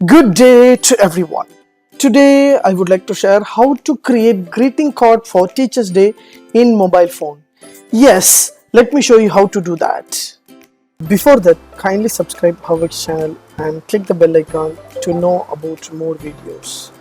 Good day to everyone. Today I would like to share how to create greeting card for Teachers Day in mobile phone. Yes, let me show you how to do that. Before that, kindly subscribe HowXT channel and click the bell icon to know about more videos.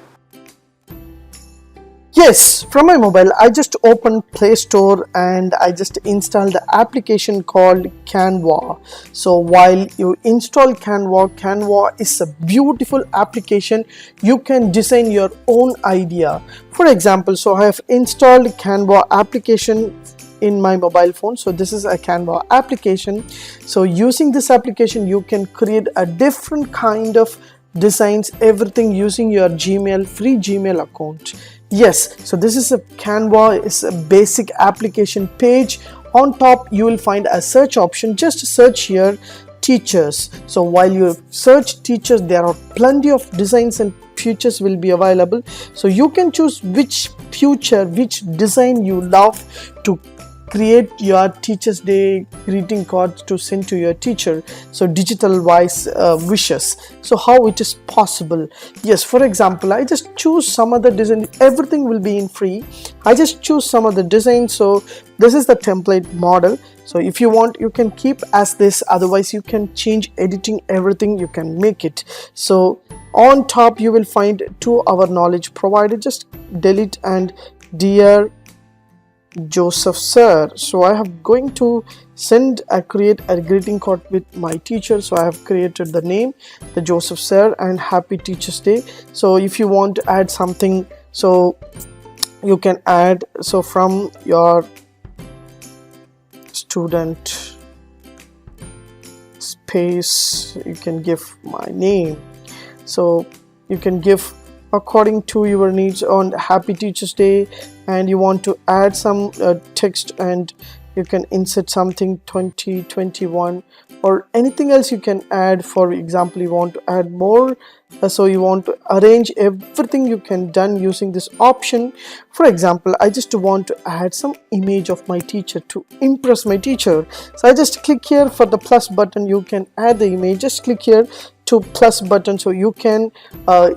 Yes, from my mobile, I just opened Play Store and I just installed the application called Canva. So while you install Canva is a beautiful application. You can design your own idea. For example, so I have installed Canva application in my mobile phone. So this is a Canva application. So using this application, you can create a different kind of designs, everything using your free Gmail account. Yes, so this is a Canva, is a basic application page. On top you will find a search option. Just search here teachers. So while you search teachers, there are plenty of designs and features will be available. So you can choose which design you love to create your Teachers Day greeting cards to send to your teacher. So digital wise wishes. So how it is possible? Yes, for example, I just choose some other design. Everything will be in free. I just choose some of the design. So this is the template model. So if you want, you can keep as this, otherwise you can change editing, everything you can make it. So on top you will find to our knowledge provided. Just delete and dear Joseph sir. So I have going to create a greeting card with my teacher. So I have created the name, the Joseph sir, and happy Teachers Day. So if you want to add something, so you can add, so from your student space you can give my name. So you can give according to your needs on happy Teachers Day, and you want to add some text, and you can insert something 2021 or anything else you can add. For example, you want to add more, so you want to arrange everything you can done using this option. For example, I just want to add some image of my teacher to impress my teacher. So I just click here for the plus button. You can add the image. Just click here to plus button, so you can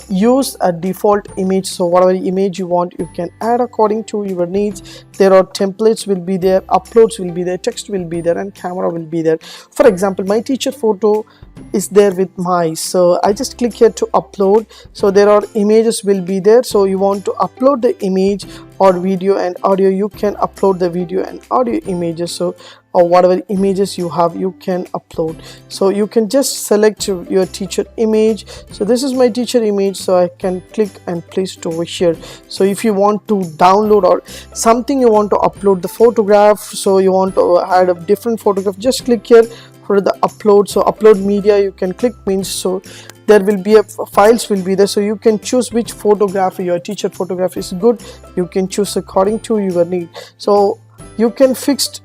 use a default image. So whatever image you want, you can add according to your needs. There are templates will be there, uploads will be there, text will be there, and camera will be there. For example, my teacher photo is there with my, so I just click here to upload. So there are images will be there. So you want to upload the image or video and audio, you can upload the video and audio images. So or whatever images you have, you can upload. So you can just select your teacher image. So this is my teacher image, so I can click and place it over here. So if you want to download or something, you want to upload the photograph, so you want to add a different photograph, just click here for the upload. So upload media, you can click means, so there will be files will be there. So you can choose which photograph, your teacher photograph is good, you can choose according to your need. So you can fix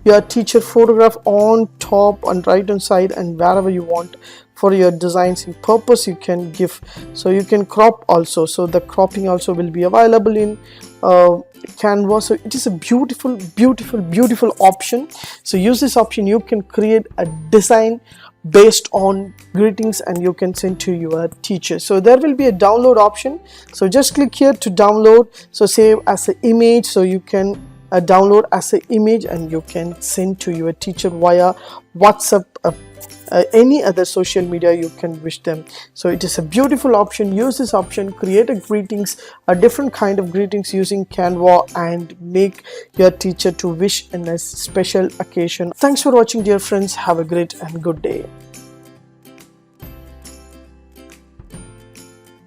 your teacher photograph on top and right hand side and wherever you want for your designs in purpose you can give. So you can crop also, so the cropping also will be available in Canva. So it is a beautiful option. So use this option, you can create a design based on greetings and you can send to your teacher. So there will be a download option. So just click here to download. So save as an image, so you can download as an image and you can send to your teacher via WhatsApp, any other social media you can wish them. So it is a beautiful option. Use this option, create a different kind of greetings using Canva and make your teacher to wish in a special occasion. Thanks for watching, dear friends. Have a great and good day.